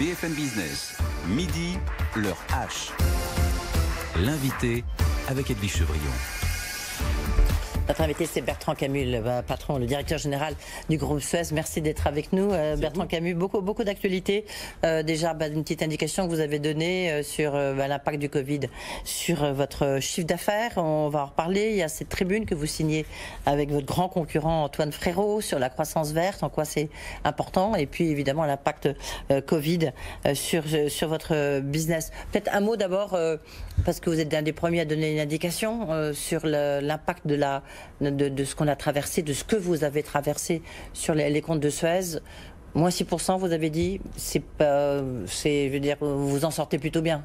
BFM Business. Midi, l'heure H. L'invité avec Edwige Chevrillon. Notre invité, c'est Bertrand Camus, le patron, le directeur général du groupe Suez. Merci d'être avec nous. Bertrand Camus, beaucoup d'actualités. Déjà, une petite indication que vous avez donnée sur l'impact du Covid sur votre chiffre d'affaires. On va en reparler. Il y a cette tribune que vous signez avec votre grand concurrent Antoine Frérot sur la croissance verte, en quoi c'est important. Et puis, évidemment, l'impact Covid sur votre business. Peut-être un mot d'abord, parce que vous êtes un des premiers à donner une indication sur l'impact de ce qu'on a traversé, de ce que vous avez traversé sur les comptes de Suez. Moins 6%, vous avez dit, je veux dire, vous en sortez plutôt bien.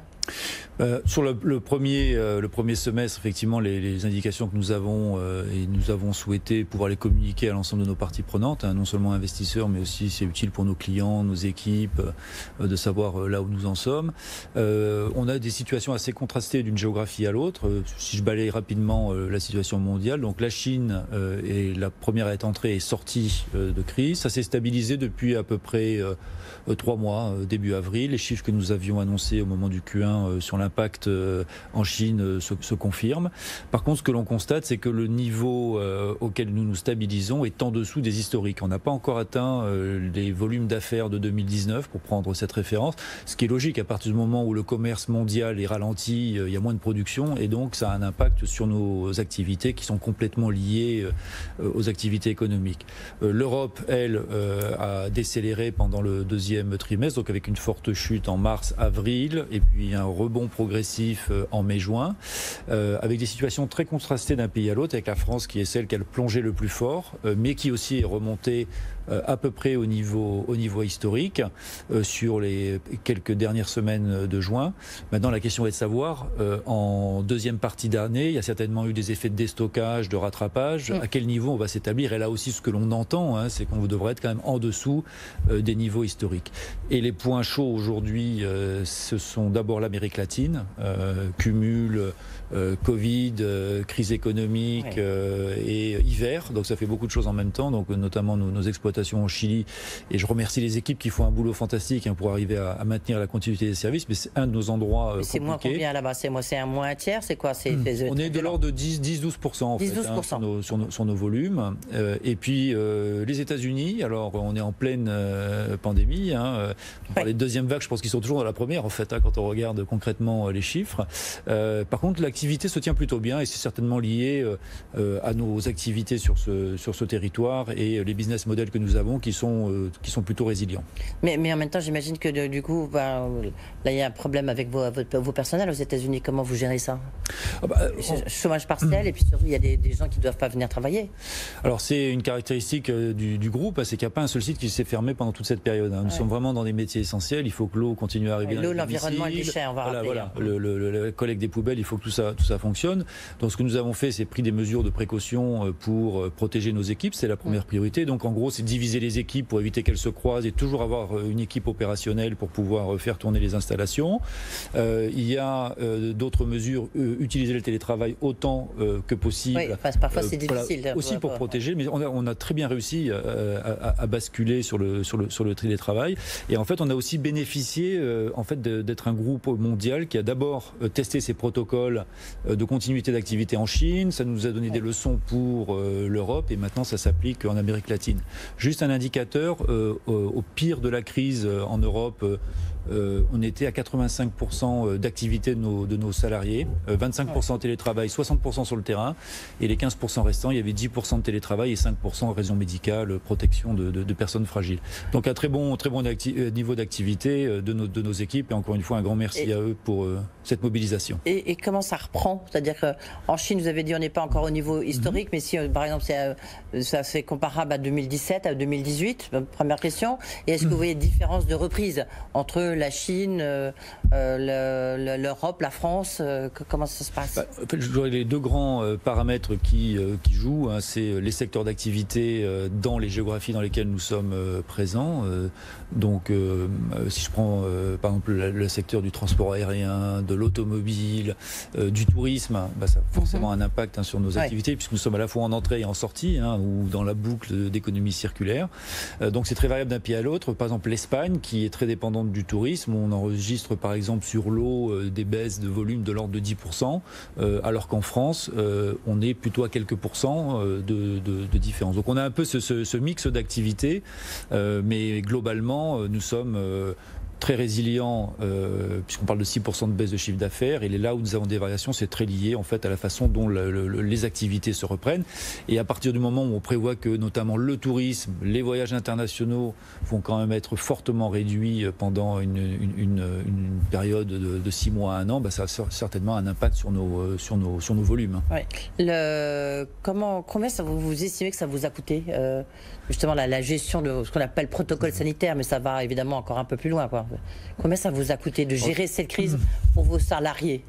Sur le premier semestre, effectivement, les indications que nous avons et nous avons souhaité pouvoir les communiquer à l'ensemble de nos parties prenantes, non seulement investisseurs, mais aussi c'est utile pour nos clients, nos équipes, de savoir là où nous en sommes. On a des situations assez contrastées d'une géographie à l'autre. Si je balaye rapidement la situation mondiale, donc la Chine est la première à être entrée et sortie de crise. Ça s'est stabilisé depuis à peu près 3 mois, début avril. Les chiffres que nous avions annoncés au moment du Q1 sur l'impact en Chine se confirment. Par contre, ce que l'on constate, c'est que le niveau auquel nous nous stabilisons est en dessous des historiques. On n'a pas encore atteint les volumes d'affaires de 2019, pour prendre cette référence, ce qui est logique à partir du moment où le commerce mondial est ralenti, il y a moins de production, et donc ça a un impact sur nos activités qui sont complètement liées aux activités économiques. L'Europe, elle, a décéléré pendant le deuxième trimestre, donc avec une forte chute en mars, avril, et puis un rebond progressif en mai-juin, avec des situations très contrastées d'un pays à l'autre, avec la France qui est celle qui a plongé le plus fort, mais qui aussi est remontée à peu près au niveau historique sur les quelques dernières semaines de juin. Maintenant, la question est de savoir, en deuxième partie d'année, il y a certainement eu des effets de déstockage, de rattrapage, à quel niveau on va s'établir. Et là aussi, ce que l'on entend, c'est qu'on devrait être quand même en dessous des niveaux historiques. Et les points chauds aujourd'hui, ce sont d'abord l'Amérique latine, cumul Covid, crise économique et hiver, donc ça fait beaucoup de choses en même temps, donc notamment nos exploitations en Chili, et je remercie les équipes qui font un boulot fantastique pour arriver à maintenir la continuité des services, mais c'est un de nos endroits compliqués. C'est moins combien là-bas? C'est moins un tiers? C'est quoi? On est de l'ordre de 10-12% en fait, sur nos volumes. Et puis les États-Unis, alors on est en pleine pandémie, on parlait de deuxième vague, je pense qu'ils sont toujours dans la première en fait, quand on regarde concrètement les chiffres. Par contre, l'activité se tient plutôt bien et c'est certainement lié à nos activités sur ce territoire et les business models que nous avons qui sont plutôt résilients. Mais en même temps, j'imagine que du coup, là, il y a un problème avec vos personnels aux États-Unis. Comment vous gérez ça? Chômage partiel, et puis surtout, il y a des gens qui ne doivent pas venir travailler. Alors, c'est une caractéristique du groupe, c'est qu'il n'y a pas un seul site qui s'est fermé pendant toute cette période. Nous sommes vraiment dans des métiers essentiels. Il faut que l'eau continue à arriver. L'eau, l'environnement et les déchets, on va rappeler. La collecte des poubelles, il faut que tout ça fonctionne. Donc, ce que nous avons fait, c'est pris des mesures de précaution pour protéger nos équipes. C'est la première priorité. Donc, en gros, c'est diviser les équipes pour éviter qu'elles se croisent et toujours avoir une équipe opérationnelle pour pouvoir faire tourner les installations. Il y a d'autres mesures, utiliser le télétravail autant que possible. Oui, parfois c'est difficile. Aussi pour protéger, mais on a très bien réussi à basculer sur le télétravail. Et en fait, on a aussi bénéficié d'être un groupe mondial qui a d'abord testé ses protocoles de continuité d'activité en Chine. Ça nous a donné des leçons pour l'Europe et maintenant ça s'applique en Amérique latine. Juste un indicateur, au pire de la crise en Europe, on était à 85% d'activité de nos salariés, 25% en télétravail, 60% sur le terrain, et les 15% restants, il y avait 10% de télétravail et 5% raison médicale, protection de personnes fragiles. Donc un très bon niveau d'activité de nos équipes, et encore une fois un grand merci à eux pour cette mobilisation. Et comment ça reprend? C'est-à-dire qu'en Chine, vous avez dit on n'est pas encore au niveau historique, mais si par exemple ça c'est comparable à 2017, à 2018, première question, et est-ce que vous voyez une différence de reprise entre la Chine, l'Europe, la France, comment ça se passe? En fait, je dirais les deux grands paramètres qui jouent, c'est les secteurs d'activité dans les géographies dans lesquelles nous sommes présents. Donc, si je prends par exemple le secteur du transport aérien, de l'automobile, du tourisme, ça a forcément un impact sur nos activités, puisque nous sommes à la fois en entrée et en sortie, ou dans la boucle d'économie circulaire. Donc, c'est très variable d'un pays à l'autre. Par exemple, l'Espagne, qui est très dépendante du tourisme, tourisme. On enregistre par exemple sur l'eau des baisses de volume de l'ordre de 10%, alors qu'en France, on est plutôt à quelques pourcents de différence. Donc on a un peu ce mix d'activités, mais globalement, nous sommes très résilient, puisqu'on parle de 6% de baisse de chiffre d'affaires, et là où nous avons des variations, c'est très lié en fait à la façon dont les activités se reprennent. Et à partir du moment où on prévoit que notamment le tourisme, les voyages internationaux vont quand même être fortement réduits pendant une période de 6 mois à 1 an, ça a certainement un impact sur nos volumes. Ouais. Combien vous estimez que ça vous a coûté justement la gestion de ce qu'on appelle protocole sanitaire, mais ça va évidemment encore un peu plus loin, quoi. Combien ça vous a coûté de gérer cette crise pour vos salariés ?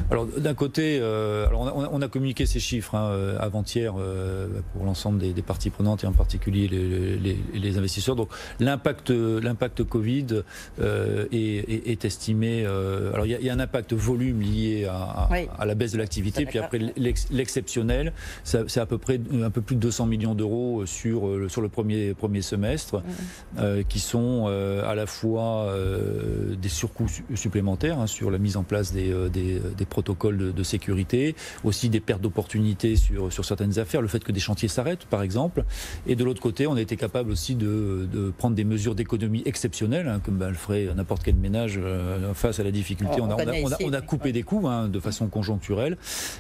Alors d'un côté, on a communiqué ces chiffres avant-hier pour l'ensemble des parties prenantes et en particulier les investisseurs. Donc l'impact Covid est estimé. Alors il y a un impact volume lié à la baisse de l'activité, puis après l'exceptionnel, c'est à peu près un peu plus de 200 millions d'euros sur le premier semestre, qui sont à la fois des surcoûts supplémentaires sur la mise en place des protocoles de sécurité, aussi des pertes d'opportunités sur certaines affaires, le fait que des chantiers s'arrêtent par exemple, et de l'autre côté on a été capable aussi de prendre des mesures d'économie exceptionnelles, comme le ferait n'importe quel ménage face à la difficulté. On a coupé des coûts de façon conjoncturelle,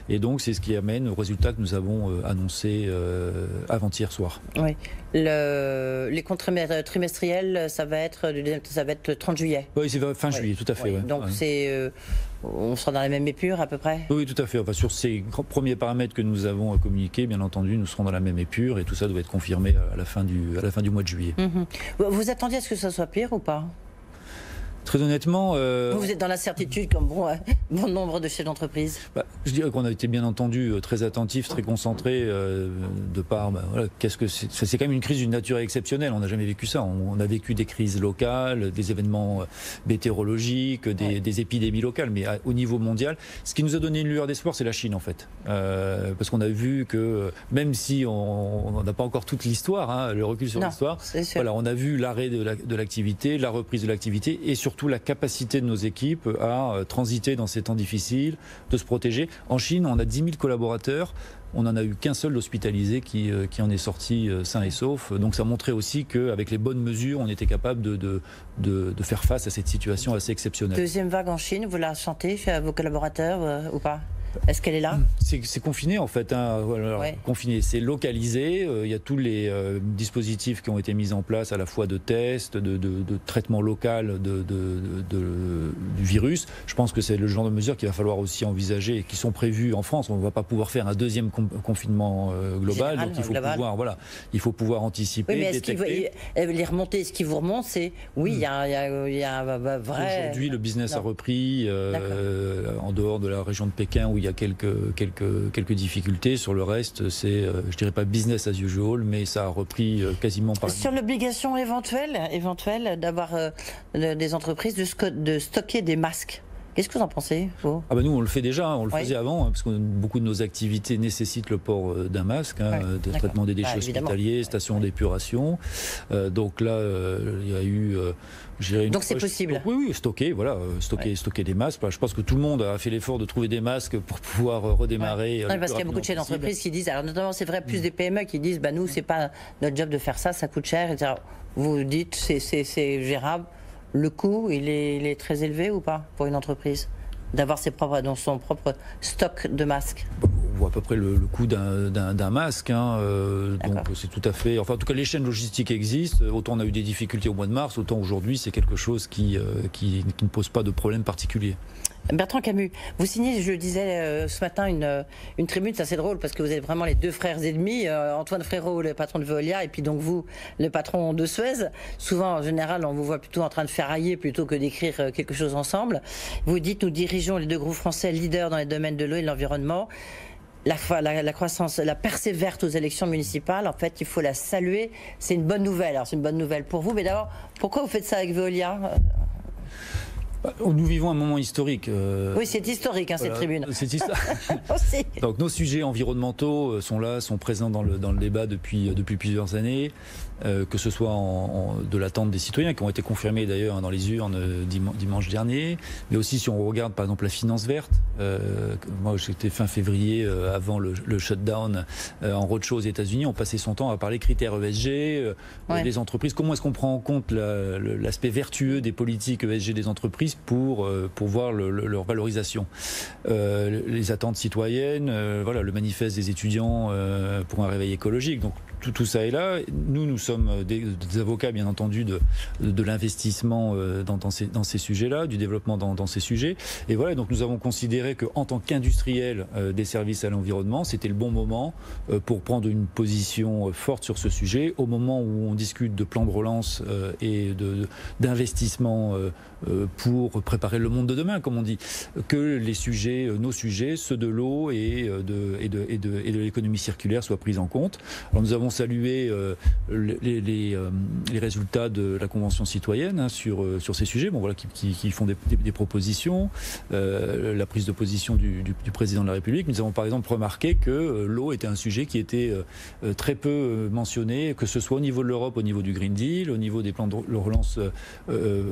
et donc c'est ce qui amène au résultat que nous avons annoncé avant-hier soir. Oui. Les comptes trimestriels, ça va être le 30 juillet. Oui, c'est fin juillet, tout à fait. Oui. Donc on sera dans la même épure à peu près. Oui, tout à fait. Enfin, sur ces premiers paramètres que nous avons communiqués, bien entendu, nous serons dans la même épure, et tout ça doit être confirmé à la fin du mois de juillet. Vous attendiez à ce que ça soit pire ou pas ? Très honnêtement... Vous êtes dans l'incertitude comme bon nombre de chefs d'entreprise. Je dirais qu'on a été bien entendu très attentifs, très concentrés de par... c'est quand même une crise d'une nature exceptionnelle, on n'a jamais vécu ça. On a vécu des crises locales, des événements météorologiques, des épidémies locales, mais au niveau mondial, ce qui nous a donné une lueur d'espoir, c'est la Chine en fait. Parce qu'on a vu que, même si on n'a pas encore toute l'histoire, le recul sur l'histoire, voilà, on a vu l'arrêt de l'activité, la reprise de l'activité, et surtout la capacité de nos équipes à transiter dans ces temps difficiles, de se protéger. En Chine, on a 10 000 collaborateurs. On n'en a eu qu'un seul hospitalisé qui en est sorti sain et sauf. Donc ça montrait aussi qu'avec les bonnes mesures, on était capable de faire face à cette situation assez exceptionnelle. Deuxième vague en Chine, vous la sentez chez vos collaborateurs ou pas ? Est-ce qu'elle est là ? C'est confiné en fait. Confiné, c'est localisé. Il y a tous les dispositifs qui ont été mis en place, à la fois de tests, de traitement local du virus. Je pense que c'est le genre de mesures qu'il va falloir aussi envisager et qui sont prévues en France. On ne va pas pouvoir faire un deuxième confinement global. Général, donc il faut pouvoir anticiper, détecter. Les remontées, ce qui vous remonte, c'est il y a un vrai... Aujourd'hui, le business a repris en dehors de la région de Pékin où il y a quelques difficultés. Sur le reste, c'est, je dirais pas business as usual, mais ça a repris quasiment par... Sur l'obligation éventuelle d'avoir des entreprises de stocker des masques. Qu'est-ce que vous en pensez, vous ? Nous on le fait déjà, on le faisait avant, parce que beaucoup de nos activités nécessitent le port d'un masque, de traitement des déchets hospitaliers, stations d'épuration. Donc là, il y a eu... Donc c'est possible. Oui, stocker des masques. Je pense que tout le monde a fait l'effort de trouver des masques pour pouvoir redémarrer. Parce qu'il y a beaucoup de chefs d'entreprise qui disent, alors notamment c'est vrai, plus des PME qui disent, nous c'est pas notre job de faire ça coûte cher, etc. Vous dites c'est gérable. Le coût, il est très élevé ou pas pour une entreprise d'avoir son propre stock de masques? On voit à peu près le coût d'un masque, donc c'est tout à fait... Enfin, en tout cas, les chaînes logistiques existent. Autant on a eu des difficultés au mois de mars, autant aujourd'hui, c'est quelque chose qui ne pose pas de problème particulier. Bertrand Camus, vous signez, je le disais ce matin, une tribune, c'est assez drôle parce que vous êtes vraiment les deux frères ennemis, Antoine Frérot, le patron de Veolia, et puis donc vous, le patron de Suez. Souvent, en général, on vous voit plutôt en train de ferrailler plutôt que d'écrire quelque chose ensemble. Vous dites, nous dirigeons les deux groupes français leaders dans les domaines de l'eau et de l'environnement. La croissance, la percée verte aux élections municipales, en fait, il faut la saluer. C'est une bonne nouvelle. Alors, c'est une bonne nouvelle pour vous, mais d'abord, pourquoi vous faites ça avec Veolia ? Nous vivons un moment historique. Oui, c'est historique, cette tribune. Donc nos sujets environnementaux sont présents dans le débat depuis plusieurs années. que ce soit de l'attente des citoyens, qui ont été confirmés d'ailleurs dans les urnes dimanche dernier, mais aussi si on regarde par exemple la finance verte. Moi j'étais fin février, avant le shutdown, en roadshow aux États-Unis, on passait son temps à parler critères ESG, des entreprises. Comment est-ce qu'on prend en compte l'aspect vertueux des politiques ESG des entreprises pour voir leur valorisation. Les attentes citoyennes, voilà, le manifeste des étudiants pour un réveil écologique. Donc tout ça est là. Nous sommes des avocats, bien entendu, de l'investissement dans ces sujets-là, du développement dans ces sujets. Et voilà, donc nous avons considéré qu'en tant qu'industriel des services à l'environnement, c'était le bon moment pour prendre une position forte sur ce sujet, au moment où on discute de plan de relance et d'investissement pour préparer le monde de demain, comme on dit, que les sujets, nos sujets, ceux de l'eau et de l'économie circulaire soient pris en compte. Alors nous avons salué les résultats de la Convention citoyenne sur ces sujets, voilà, qui font des propositions, la prise de position du président de la République. Nous avons par exemple remarqué que l'eau était un sujet qui était très peu mentionné, que ce soit au niveau de l'Europe, au niveau du Green Deal, au niveau des plans de relance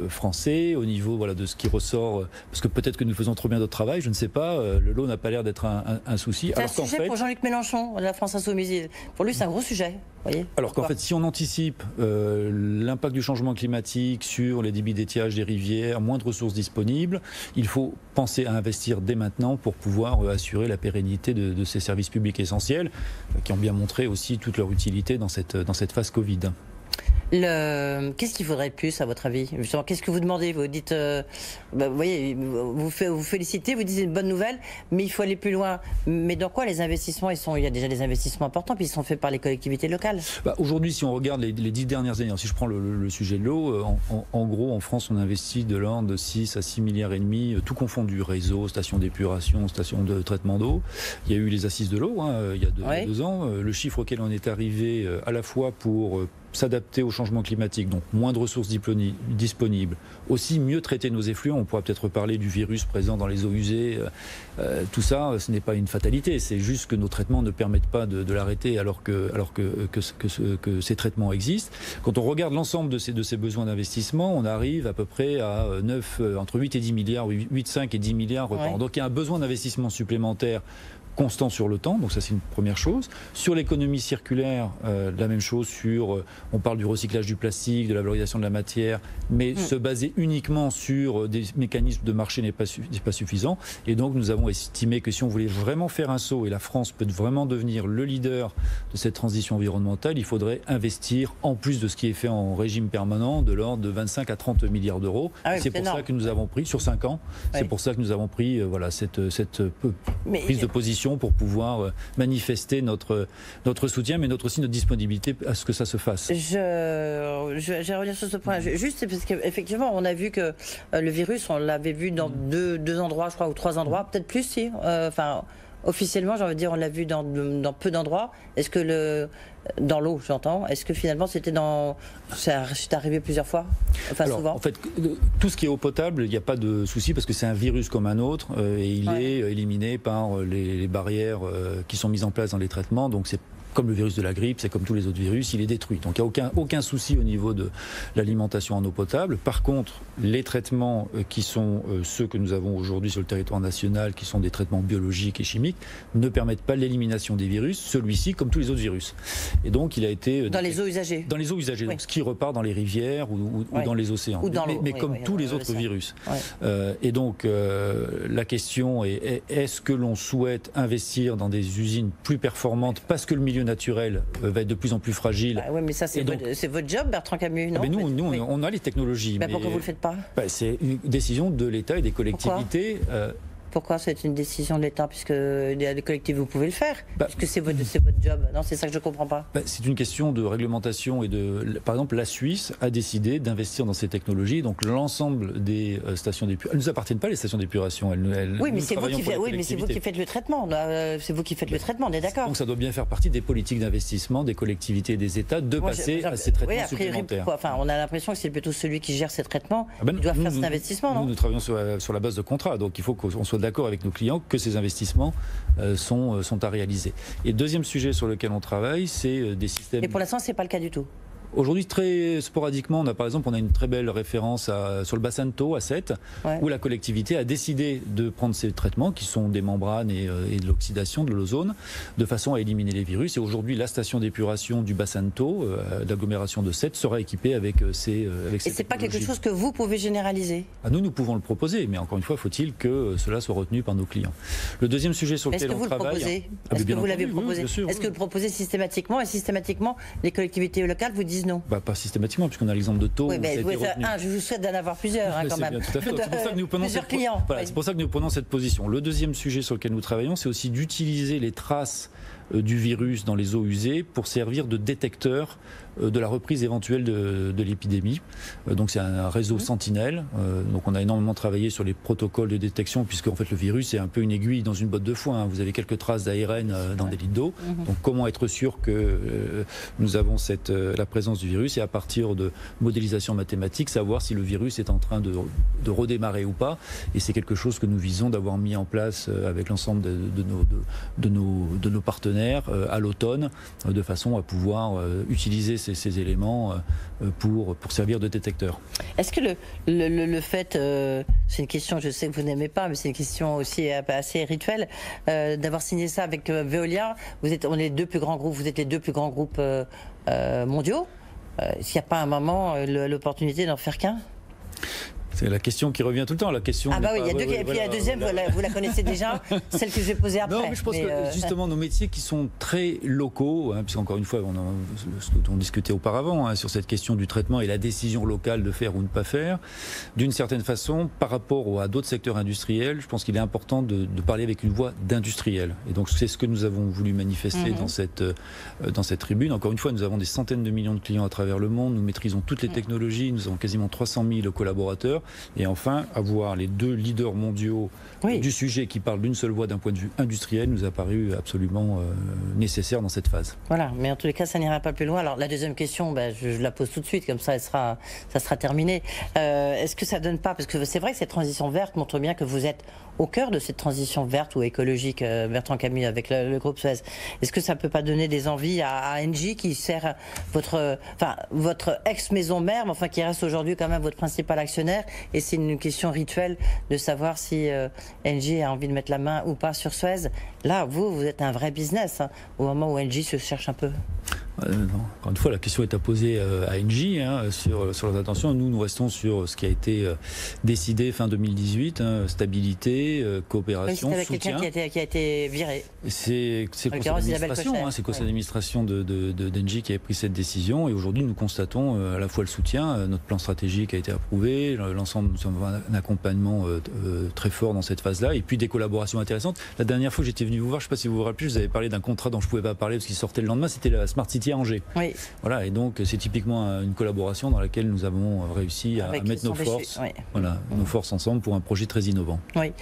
français, au niveau de ce qui ressort, parce que peut-être que nous faisons trop bien notre travail, je ne sais pas, l'eau n'a pas l'air d'être un souci. C'est un sujet pour Jean-Luc Mélenchon, de la France Insoumise. Pour lui, c'est un gros sujet. Voyez, alors qu'en fait, si on anticipe l'impact du changement climatique sur les débits d'étiage des rivières, moins de ressources disponibles, il faut penser à investir dès maintenant pour pouvoir assurer la pérennité de ces services publics essentiels, qui ont bien montré aussi toute leur utilité dans cette phase Covid. Qu'est-ce qu'il faudrait de plus, à votre avis? Justement, qu'est-ce que vous demandez? Vous dites, vous voyez, vous félicitez, vous dites une bonne nouvelle, mais il faut aller plus loin. Mais dans quoi les investissements il y a déjà des investissements importants, puis ils sont faits par les collectivités locales. Aujourd'hui, si on regarde les 10 dernières années, si je prends le sujet de l'eau, en gros, en France, on investit de l'ordre de 6 à 6 milliards et demi, tout confondu, réseau, stations d'épuration, stations de traitement d'eau. Il y a eu les assises de l'eau, il y a 2 ans. Le chiffre auquel on est arrivé, à la fois pour s'adapter au changement climatique, donc moins de ressources disponibles, aussi mieux traiter nos effluents. On pourra peut-être parler du virus présent dans les eaux usées. Tout ça, ce n'est pas une fatalité, c'est juste que nos traitements ne permettent pas de l'arrêter alors que ces traitements existent. Quand on regarde l'ensemble de ces besoins d'investissement, on arrive à peu près à entre 8 et 10 milliards, 8,5 et 10 milliards par an. Donc il y a un besoin d'investissement supplémentaire constant sur le temps, donc ça c'est une première chose. Sur l'économie circulaire, la même chose, on parle du recyclage du plastique, de la valorisation de la matière, mais se baser uniquement sur des mécanismes de marché n'est pas suffisant. Et donc nous avons estimé que si on voulait vraiment faire un saut, et la France peut vraiment devenir le leader de cette transition environnementale, il faudrait investir, en plus de ce qui est fait en régime permanent, de l'ordre de 25 à 30 milliards d'euros. C'est pour ça que nous avons pris, sur 5 ans, c'est pour ça que nous avons pris cette prise de position pour pouvoir manifester notre soutien, mais aussi notre disponibilité à ce que ça se fasse. Je vais revenir sur ce point. Juste parce qu'effectivement, on a vu que le virus, on l'avait vu dans deux endroits, je crois, ou 3 endroits, peut-être plus, si. Officiellement, j'ai envie de dire, on l'a vu dans peu d'endroits. Est-ce que dans l'eau, j'entends. Est-ce que finalement c'est arrivé plusieurs fois, souvent? En fait, tout ce qui est eau potable, il n'y a pas de souci parce que c'est un virus comme un autre et il est éliminé par les barrières qui sont mises en place dans les traitements. Donc c'est comme le virus de la grippe, c'est comme tous les autres virus, il est détruit. Donc il n'y a aucun souci au niveau de l'alimentation en eau potable. Par contre, les traitements qui sont ceux que nous avons aujourd'hui sur le territoire national, qui sont des traitements biologiques et chimiques, ne permettent pas l'élimination des virus, celui-ci comme tous les autres virus. Et donc il a été... Dans les eaux usagées. Dans les eaux usagées, donc ce qui repart dans les rivières ou dans les océans. Mais comme tous les autres virus. Et donc la question est, est-ce que l'on souhaite investir dans des usines plus performantes parce que le milieu naturel va être de plus en plus fragile? Oui, mais ça c'est votre job, Bertrand Camus, non? Mais nous on a les technologies. Pourquoi vous ne le faites pas? C'est une décision de l'État et des collectivités. Pourquoi c'est une décision de l'État? Puisque les collectivités, vous pouvez le faire, puisque c'est votre job. Non, c'est ça que je ne comprends pas. C'est une question de réglementation par exemple, la Suisse a décidé d'investir dans ces technologies. Donc l'ensemble des stations d'épuration, elles ne nous appartiennent pas, les stations d'épuration. Oui, mais c'est vous qui faites le traitement. C'est vous qui faites le traitement, on est d'accord. Donc ça doit bien faire partie des politiques d'investissement des collectivités et des États de passer à ces traitements supplémentaires. On a l'impression que c'est plutôt celui qui gère ces traitements qui doit faire cet investissement. Nous travaillons sur la base de contrats, donc il faut qu'on soit d'accord avec nos clients que ces investissements sont à réaliser. Et deuxième sujet sur lequel on travaille, c'est des systèmes... Et pour l'instant, ce n'est pas le cas du tout. Aujourd'hui, très sporadiquement, par exemple, on a une très belle référence sur le bassin de Thau, à Sète, où la collectivité a décidé de prendre ces traitements, qui sont des membranes et de l'oxydation, de l'ozone, de façon à éliminer les virus. Et aujourd'hui, la station d'épuration du bassin de Thau, l'agglomération de Sète, sera équipée avec ces Et c'est pas quelque chose que vous pouvez généraliser? Nous pouvons le proposer, mais encore une fois, faut-il que cela soit retenu par nos clients. Le deuxième sujet sur lequel on travaille... Est-ce que vous l'avez proposé? Est-ce que vous le proposez systématiquement, et systématiquement, les collectivités locales vous disent non? Pas systématiquement, puisqu'on a l'exemple de Thau. Je vous souhaite d'en avoir plusieurs, quand même. Tout à fait. C'est pour ça que nous prenons plusieurs clients. C'est pour ça que nous prenons cette position. Le deuxième sujet sur lequel nous travaillons, c'est aussi d'utiliser les traces du virus dans les eaux usées pour servir de détecteur de la reprise éventuelle de l'épidémie. Donc c'est un réseau sentinelle. Donc on a énormément travaillé sur les protocoles de détection, puisque en fait le virus c'est un peu une aiguille dans une botte de foin. Vous avez quelques traces d'ARN dans des litres d'eau. Donc comment être sûr que nous avons la présence du virus, et à partir de modélisation mathématique, savoir si le virus est en train de redémarrer ou pas. Et c'est quelque chose que nous visons d'avoir mis en place avec l'ensemble de nos partenaires à l'automne, de façon à pouvoir utiliser ces éléments pour servir de détecteur. Est-ce que le fait, c'est une question, je sais que vous n'aimez pas, mais c'est une question aussi assez rituelle, d'avoir signé ça avec Veolia, on est les deux plus grands groupes, vous êtes les deux plus grands groupes mondiaux, est-ce qu'il n'y a pas un moment l'opportunité d'en faire qu'un? C'est la question qui revient tout le temps. La question. Et puis la deuxième, vous la connaissez déjà, celle que je vais poser après. Non, mais je pense que justement nos métiers qui sont très locaux, puisqu'encore une fois, ce dont on discutait auparavant sur cette question du traitement et la décision locale de faire ou ne pas faire, d'une certaine façon, par rapport à d'autres secteurs industriels, je pense qu'il est important de parler avec une voix d'industriel. Et donc c'est ce que nous avons voulu manifester dans cette tribune. Encore une fois, nous avons des centaines de millions de clients à travers le monde, nous maîtrisons toutes les technologies, nous avons quasiment 300 000 collaborateurs. Et enfin, avoir les deux leaders mondiaux du sujet qui parlent d'une seule voix d'un point de vue industriel nous a paru absolument nécessaire dans cette phase. Voilà, mais en tous les cas, ça n'ira pas plus loin. Alors la deuxième question, je la pose tout de suite, comme ça, ça sera terminé. Est-ce que ça donne pas, parce que c'est vrai que cette transition verte montre bien que vous êtes au cœur de cette transition verte ou écologique, Bertrand Camus, avec le groupe Suez. Est-ce que ça ne peut pas donner des envies à Engie, qui sert votre ex-maison mère, mais enfin qui reste aujourd'hui quand même votre principal actionnaire? Et c'est une question rituelle de savoir si Engie a envie de mettre la main ou pas sur Suez. Là, vous êtes un vrai business, au moment où Engie se cherche un peu. Encore une fois, la question est à poser à Engie sur leurs intentions. Nous restons sur ce qui a été décidé fin 2018, stabilité, coopération, avec soutien. Quelqu'un qui a été viré. C'est le conseil d'administration d'Engie qui a pris cette décision, et aujourd'hui nous constatons à la fois le soutien, notre plan stratégique a été approuvé, l'ensemble, nous avons un accompagnement très fort dans cette phase-là, et puis des collaborations intéressantes. La dernière fois que j'étais venu vous voir, je ne sais pas si vous vous rappelez, je vous avais parlé d'un contrat dont je ne pouvais pas parler parce qu'il sortait le lendemain, c'était la Smart City à Angers. Oui. Voilà, et donc c'est typiquement une collaboration dans laquelle nous avons réussi à mettre nos forces, nos forces ensemble pour un projet très innovant. Oui.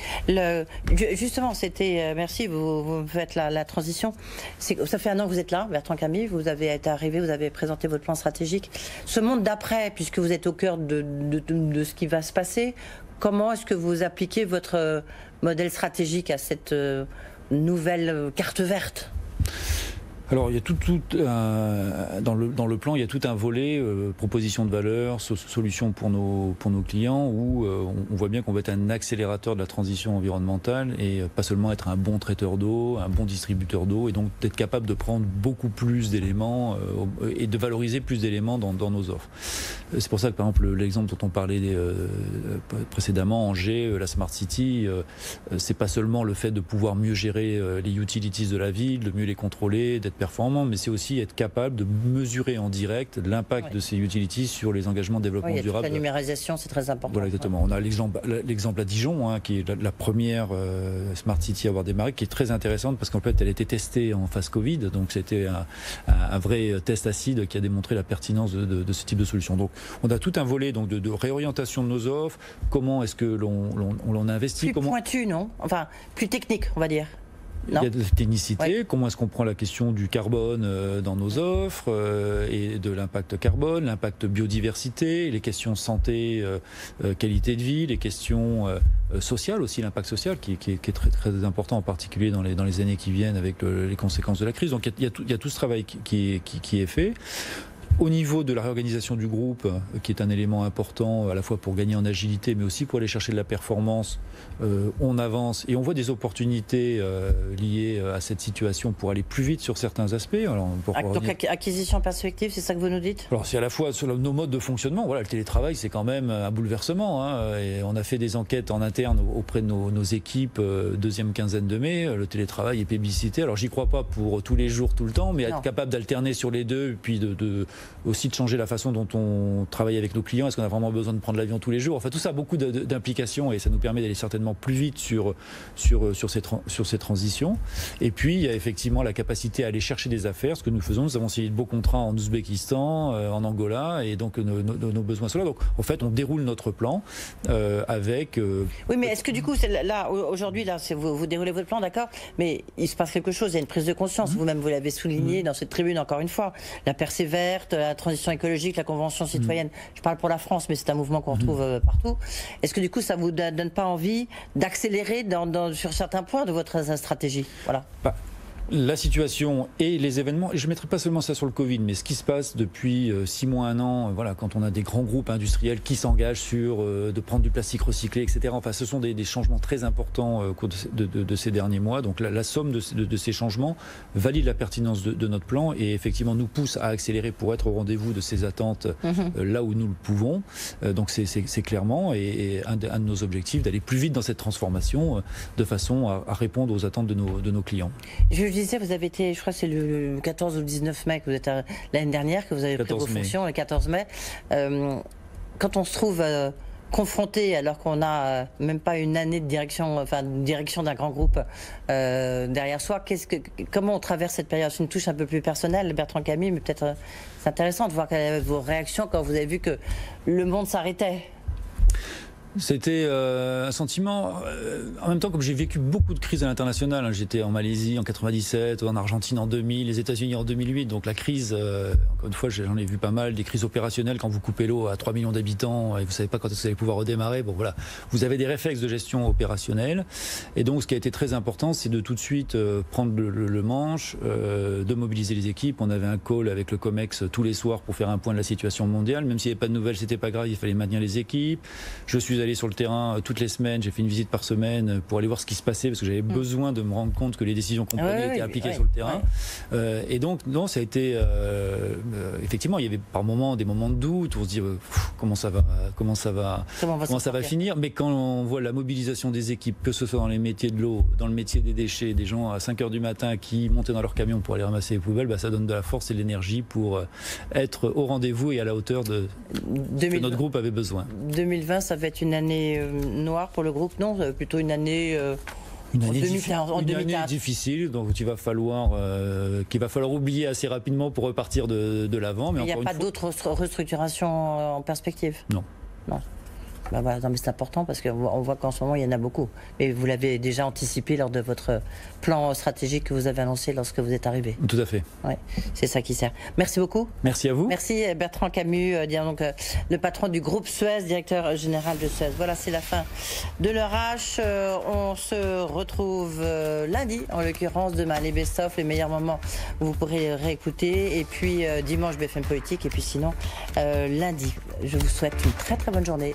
Justement, c'était, merci, vous faites la transition. Ça fait 1 an que vous êtes là, Bertrand Camus, vous avez été arrivé, vous avez présenté votre plan stratégique. Ce monde d'après, puisque vous êtes au cœur de ce qui va se passer, comment est-ce que vous appliquez votre modèle stratégique à cette nouvelle carte verte? Alors, il y a dans le plan, il y a tout un volet proposition de valeur, solutions pour nos clients, où on voit bien qu'on va être un accélérateur de la transition environnementale et pas seulement être un bon traiteur d'eau, un bon distributeur d'eau, et donc d'être capable de prendre beaucoup plus d'éléments et de valoriser plus d'éléments dans nos offres. C'est pour ça que, par exemple, l'exemple dont on parlait précédemment, Angers, la Smart City, c'est pas seulement le fait de pouvoir mieux gérer les utilities de la ville, de mieux les contrôler, d'être performant, mais c'est aussi être capable de mesurer en direct l'impact de ces utilities sur les engagements de développement durable. La numérisation, c'est très important. Voilà, exactement. On a l'exemple à Dijon, qui est la première Smart City à avoir démarré, qui est très intéressante parce qu'en fait, elle a été testée en phase Covid, donc c'était un vrai test acide qui a démontré la pertinence de ce type de solution. Donc, on a tout un volet donc de réorientation de nos offres. Comment est-ce que l'on investit? Plus pointu, non? Enfin, plus technique, on va dire. Non. Il y a de la technicité, comment est-ce qu'on prend la question du carbone dans nos offres et de l'impact carbone, l'impact biodiversité, les questions santé, qualité de vie, les questions sociales aussi, l'impact social qui est très, très important, en particulier dans les années qui viennent avec les conséquences de la crise. Donc il y a tout ce travail qui est fait. Au niveau de la réorganisation du groupe, qui est un élément important à la fois pour gagner en agilité, mais aussi pour aller chercher de la performance, on avance et on voit des opportunités liées à cette situation pour aller plus vite sur certains aspects. Alors, donc acquisition perspective, c'est ça que vous nous dites? Alors c'est à la fois sur nos modes de fonctionnement. Voilà, le télétravail, c'est quand même un bouleversement. Hein, et on a fait des enquêtes en interne auprès de nos équipes deuxième quinzaine de mai. Le télétravail est plébiscité. Alors j'y crois pas pour tous les jours, tout le temps, mais être capable d'alterner sur les deux, puis aussi de changer la façon dont on travaille avec nos clients. Est-ce qu'on a vraiment besoin de prendre l'avion tous les jours? Enfin tout ça a beaucoup d'implications et ça nous permet d'aller certainement plus vite sur ces transitions. Et puis il y a effectivement la capacité à aller chercher des affaires. Ce que nous faisons, nous avons signé de beaux contrats en Ouzbékistan, en Angola, et donc nos besoins sont là. Donc en fait, on déroule notre plan avec. Oui, mais est-ce que du coup, là aujourd'hui, là, vous déroulez votre plan, d'accord? Mais il se passe quelque chose. Il y a une prise de conscience. Vous-même, vous l'avez souligné dans cette tribune encore une fois. La percée verte, la transition écologique, la convention citoyenne. Je parle pour la France, mais c'est un mouvement qu'on retrouve partout. Est-ce que du coup, ça vous donne pas envie d'accélérer sur certains points de votre stratégie? Voilà. La situation et les événements, et je ne mettrai pas seulement ça sur le Covid, mais ce qui se passe depuis 6 mois, 1 an, voilà, quand on a des grands groupes industriels qui s'engagent sur de prendre du plastique recyclé, etc. Enfin, ce sont des changements très importants au cours de ces derniers mois. Donc la somme de ces changements valide la pertinence de notre plan et effectivement nous pousse à accélérer pour être au rendez-vous de ces attentes là où nous le pouvons. Donc c'est clairement et un de nos objectifs d'aller plus vite dans cette transformation de façon à répondre aux attentes de nos clients. Je disais, vous avez été, je crois que c'est le 14 ou le 19 mai que vous êtes l'année dernière que vous avez pris vos fonctions, le 14 mai. Quand on se trouve confronté, alors qu'on n'a même pas une année de direction, direction d'un grand groupe derrière soi, comment on traverse cette période? C'est une touche un peu plus personnelle, Bertrand Camus, mais peut-être c'est intéressant de voir vos réactions quand vous avez vu que le monde s'arrêtait. C'était un sentiment, en même temps comme j'ai vécu beaucoup de crises à l'international, hein, j'étais en Malaisie en 97, en Argentine en 2000, les États-Unis en 2008, donc la crise, encore une fois j'en ai vu pas mal, des crises opérationnelles quand vous coupez l'eau à 3 millions d'habitants et vous savez pas quand est-ce que vous allez pouvoir redémarrer, bon voilà, vous avez des réflexes de gestion opérationnelle et donc ce qui a été très important c'est de tout de suite prendre le manche, de mobiliser les équipes. On avait un call avec le COMEX tous les soirs pour faire un point de la situation mondiale, même s'il n'y avait pas de nouvelles c'était pas grave, il fallait maintenir les équipes. Je suis allé sur le terrain toutes les semaines, j'ai fait une visite par semaine pour aller voir ce qui se passait parce que j'avais besoin de me rendre compte que les décisions qu'on prenait étaient appliquées sur le terrain. Et donc non, ça a été effectivement il y avait par moments des moments de doute où on se dit comment ça va finir, mais quand on voit la mobilisation des équipes, que ce soit dans les métiers de l'eau, dans le métier des déchets, des gens à 5h du matin qui montaient dans leur camion pour aller ramasser les poubelles, ça donne de la force et de l'énergie pour être au rendez-vous et à la hauteur de ce que notre groupe avait besoin. 2020, ça va être une année noire pour le groupe, non? Plutôt une année... Une année difficile, donc qu'il va falloir oublier assez rapidement pour repartir de l'avant. Mais il n'y a pas d'autres restructurations en perspective? Non. Voilà, non, mais c'est important parce qu'on voit qu'en ce moment il y en a beaucoup. Mais vous l'avez déjà anticipé lors de votre plan stratégique que vous avez annoncé lorsque vous êtes arrivé. Tout à fait. Ouais, c'est ça qui sert. Merci beaucoup. Merci à vous. Merci Bertrand Camus, donc, le patron du groupe Suez, directeur général de Suez. Voilà, c'est la fin de l'heure H. On se retrouve lundi, en l'occurrence demain, les best-of, les meilleurs moments, vous pourrez réécouter. Et puis dimanche BFM Politique. Et puis sinon, lundi. Je vous souhaite une très très bonne journée.